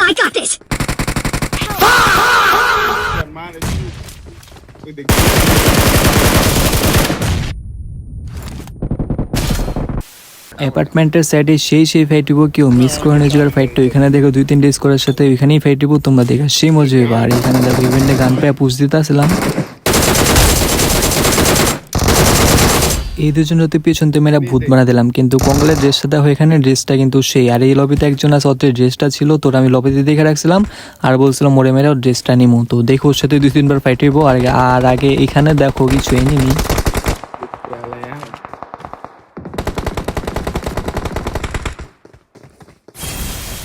I got this. অ্যাপার্টমেন্টের সাইডে সেই ফাইটিবো কেউ মিস করে না জায়গার ফাইটটা এখানে দেখো 2-3 ডেজ করার সাথে ওইখানেই ফাইটিবো তোমরা দেখো সেই মজা হইবা। আর এখানে দেখো ইভেন্টে গান পেয়ে পুষ দিতে আসলাম এই দুজন হতে পিছন তো মেয়েরা ভূত বানা দিলাম, কিন্তু কঙ্কালের ড্রেসটা দেখো এখানে ড্রেসটা কিন্তু সেই। আর এই লবিতে একজন আছে ওর ড্রেসটা ছিল, তোর আমি লবিতে দেখে রাখছিলাম আর বলছিলাম মোড়ে মেরে ওর ড্রেসটা নিমো। তো দেখো ওর সাথে 2-3 বার ফাইট হইবো। আর আগে এখানে দেখো কিছু এনিমি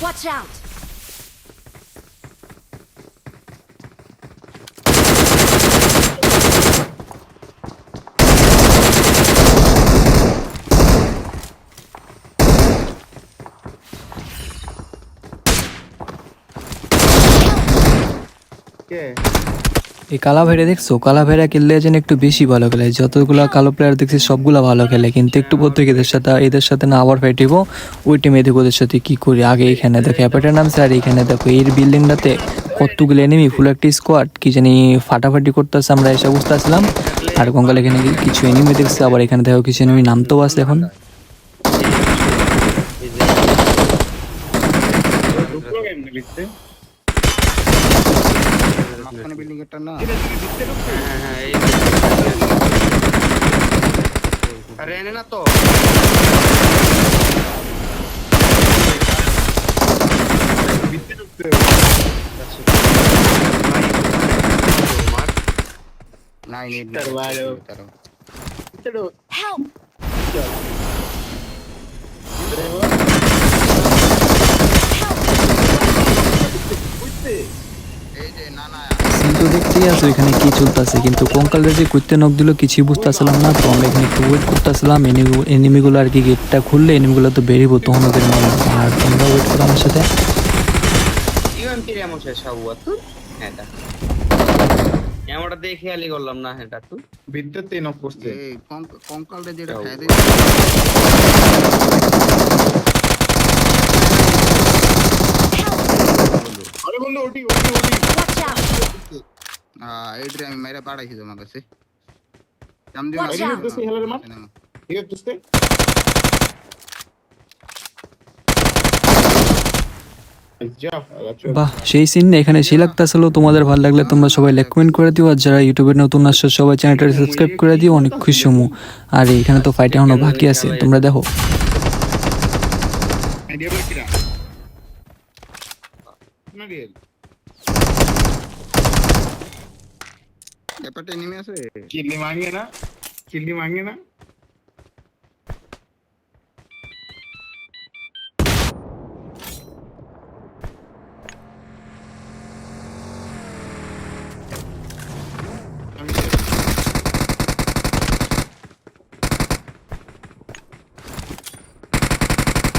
Watch out. এই কালা ভাইরা দেখছো, কালা ভাইরা খেললে যেন একটু বেশি ভালো খেলে। যতগুলো কালো প্লেয়ার দেখছি সবগুলা ভালো খেলে, কিন্তু একটু পর থেকে এদের সাথে না আবার ফাইটিব ওই টিমে দেখো ওদের সাথে কি করি। আগে এখানে দেখো অ্যাপার্টের নামছে আর এখানে দেখো এই বিল্ডিংটাতে কতগুলো এনিমি ফুল একটা স্কোয়াড কি জানি ফাটাফাটি করতেছে, আমরা এসে বুঝতে আসলাম। আর কঙ্কাল এখানে কিছু এনিমি দেখছে, আবার এখানে দেখো কিছু এনিমি নামতেও আছে এখন। বিল্ডিং এর না আরে এনে না তো নাই Help. কিন্তু দেখতেই আছো এখানে কি চলতেছে, কিন্তু কঙ্কালরা যে করতে নক দিল কিছুই বুঝতে আসলাম না। তো আমরা এখানে একটু ওয়েট করতেছিলাম এনিমিগুলো আর কি গেটটা খুললে এনিমিগুলো তো বেরিয়েবো তখন ওদের মনে। আর তোমরা ওয়েট করো আমার সাথে। এমনটা দেখে আলি করলাম না এটা তুই বিদ্যুৎ নক করছে কঙ্কালটা যেটা খাই দে আরে বন্ধু ওটি Watch out. এইটা আমি মেরে পাড়াইছি তোমার কাছে নাম দিও Watch out. না হেলারে মার ঠিক আছে দোস্তে বাহ সেই সিন এখানে সেই লাগতেছিল। তোমাদের ভালো লাগলে তোমরা সবাই লাইক কমেন্ট করে দিও, আর যারা ইউটিউবে নতুন আসছো সবাই চ্যানেলটা সাবস্ক্রাইব করে দিও। অনেক খুশি হমু। আর এখানে তো ফাইট এখনো বাকি আছে, তোমরা দেখো। এপাটে নেমে আছে কিডনি মাঙ্গে না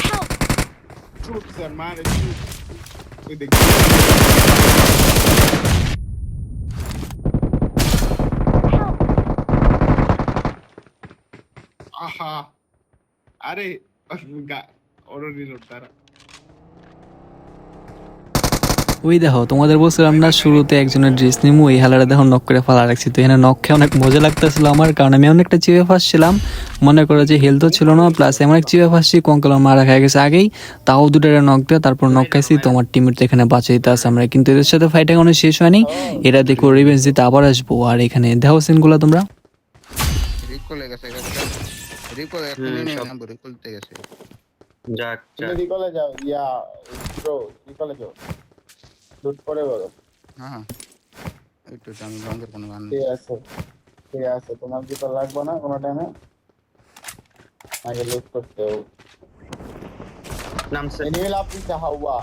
Help. Troops are man with the aha अरे और रिलोड तारा ওই দেখো তোমাদের বলছিলাম না শুরুতে একজনের ড্রেস নিমু, এই হালারে দেখো নক করে ফালা রাখছি। তো এখানে নক খেয়ে অনেক মজা লাগতেছিল আমার, কারণ আমি অনেকটা চিপে ফাঁসছিলাম। মনে করো যে হেলথও ছিল না, প্লাস এমন এক চিপে ফাঁসছি কঙ্কাল মারা খেয়ে গেছে আগেই, তাও দুটো নক দেওয়া তারপর নক খাইছি। তোমার টিমের এখানে বাঁচাইতে আছে আমরা, কিন্তু এদের সাথে ফাইট এখনো শেষ হয়নি। এরা দেখো রিভেঞ্জ দিতে আবার আসবো। আর এখানে দেখো সিনগুলো তোমরা রিকলে গেছে রিকলতে গেছে যাক রিকলে যাও ইয়া ব্রো রিকলে যাও লুট করে বলো হ্যাঁ একটু আমি লঙ্গের কোনো গান ঠিক আছে তোমার রিকল লাগবে না কোনো টাইমে আগে লুট করতে হবে নাম সে এনিমেল আপনি চাহাওয়া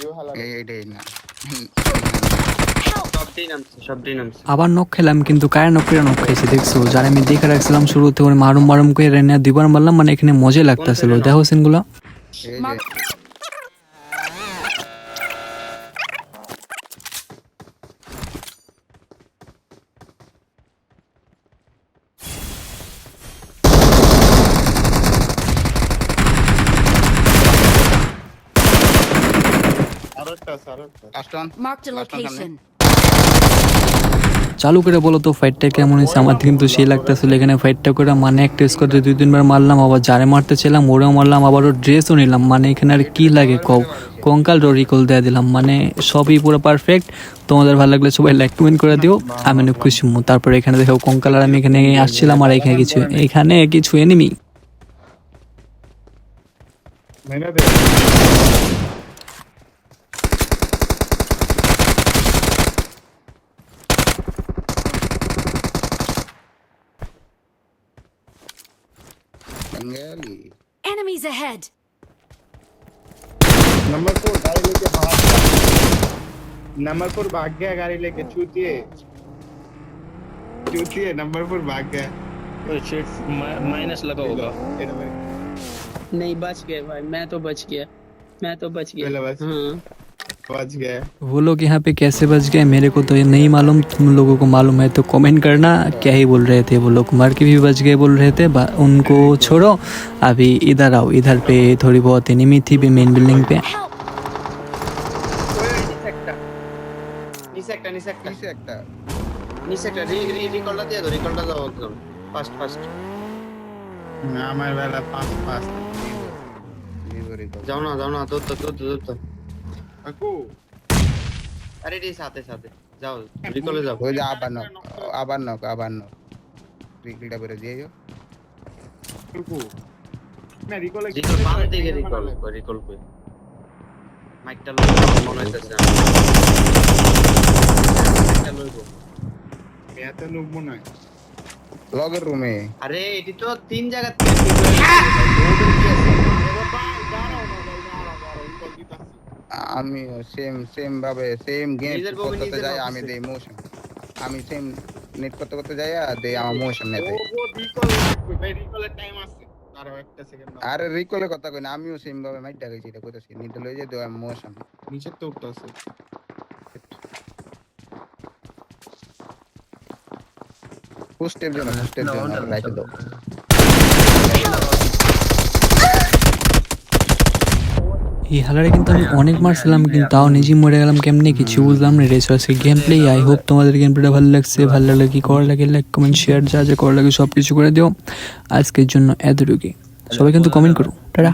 ইউ হালা এই না আবার নক খেলাম, কিন্তু কার নক করে নক খাইছে দেখছো। যারা আমি দেখে রাখছিলাম শুরুতে ওর মারুম করে রেনে দুইবার মারলাম, মানে এখানে মজা লাগতেছিল। দেখো সিনগুলো। Last one Marked a Last one, location. চালু করে বলো তো ফাইটটা কেমন হয়েছে? আমার কিন্তু সেই লাগতেছিল এখানে ফাইটটা করে, মানে একটা স্কোয়াডে 2-3 বার মারলাম, আবার যারে মারতে ছিলাম ওরেও মারলাম, আবার ওর ড্রেসও নিলাম। মানে এখানে আর কি লাগে কও, কঙ্কাল রিকল দিয়ে দিলাম, মানে সবই পুরো পারফেক্ট। তোমাদের ভালো লাগলে সবাই লাইক কমেন্ট করে দিও, আমি অনেক খুশি হবো। তারপরে এখানে দেখো কঙ্কাল আর আমি এখানে আসছিলাম, আর এখানে কিছু enemy. Bengali Enemies ahead. Number 4 गाड़ी लेके भाग नंबर 4 भाग गया गाड़ी लेके चूतिए नंबर 4 भाग गया माइनस लगा होगा। नहीं बच गए भाई, मैं तो बच गया। पहले बच हाँ बच गया वो लोग यहाँ पे कैसे बच गए मेरे को तो ये नहीं मालूम, तुम लोगों को मालूम है तो कमेंट करना क्या ही बोल रहे थे वो लोग। मर के भी बच गए बोल रहे थे, उनको छोड़ो, अभी इधर आओ। इधर पे थोड़ी बहुत एनिमी थी भी मेन बिल्डिंग पे। Help! किसे একটা রিকলটা দিয়ে দাও, রিকলটা দাও একদম ফাস্ট আমার বেলা 5 যাও না দৌড় কাকু আরে রে সাথে যাও রিকলে যাও। ওই যে আবার নক রিকলটা বেরে দিয়ে কাকু मैं रिकॉल রিকল বাম দিকে রিকল কই মাইকটা লই মনে হইতাছে মাইকটা লইবো। এত লোক মনে হয় লগের রুমে আরে এটি তো তিন জায়গা থেকে আমি সেম ভাবে সেম গেম নিজের বউ করতে নিজের যাই, বউ আমি আছে। দেই মোশন, আমি সেম নেট করতে যাই আর দেই আমার মোশন নেই। ও রিকল লাগবে ভাই, রিকলের টাইম আছে আরো একটা সেকেন্ড আরে রিকলের কথা কই না, আমিও সেম ভাবে মাইট ডাকাইছি, এটা কইতাছি নিতে লই যে দেই মোশন। নিচে তো উঠতে আছে পুস্টের জন্য রাইট দাও। এই হালারে কিন্তু আমি অনেক মারছিলাম, কিন্তু তাও নিজেই মরে গেলাম কেমনে কিছু বুঝলাম না। রেস আজকে গেম প্লে। আই হোপ তোমাদের গেম প্লেটা ভালো লাগছে। ভালো লাগলে কি করা লাগে, লাইক কমেন্ট শেয়ার যা যা করা লাগে সব কিছু করে দিও। আজকের জন্য এতটুকুই, সবাই কিন্তু কমেন্ট করো। টাটা।